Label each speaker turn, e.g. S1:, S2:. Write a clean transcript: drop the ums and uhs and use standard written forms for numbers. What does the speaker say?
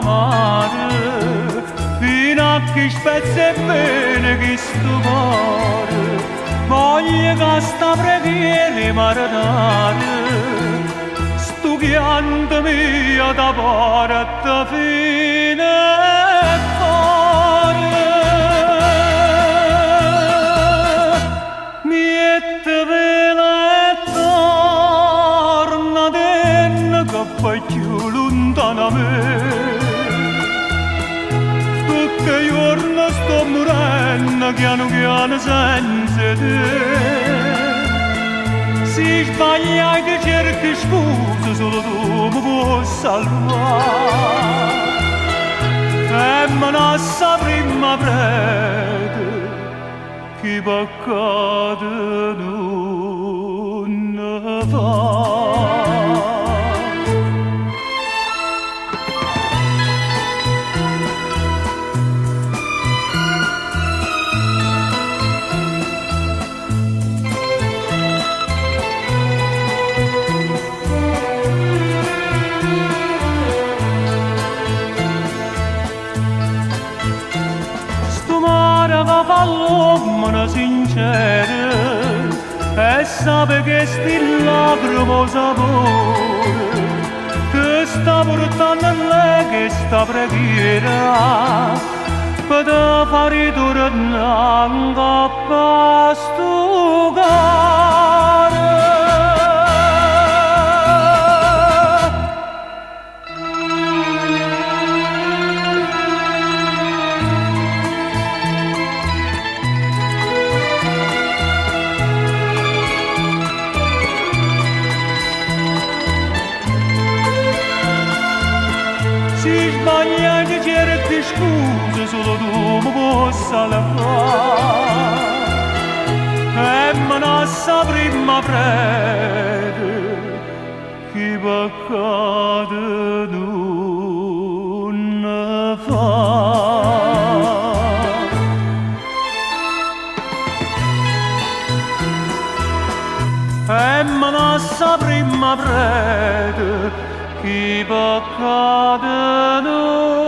S1: mare, fino a che spezza bene che sto cuore, voglio che sta preghiera marinare, sto pianto mio da parte fine cuore. Miette vela e torna dentro che poi più lontano a me. Tutti i giorni sto morendo piano piano senza te. Se sbagliai ti cerchi scusa, solo tu mi puoi salvare. E me ne sa prima prete che peccato non fa. L'uomo sincero e sape che sti lacrimo sapore che sta portando a lei che sta preghiera per te fare tornare a sto cuore. Se sbagliai ti cerchi scusa, solo tu mi puoi salvare. E me ne sa prima prete che peccato non fa. E me ne sa prima prete che peccato non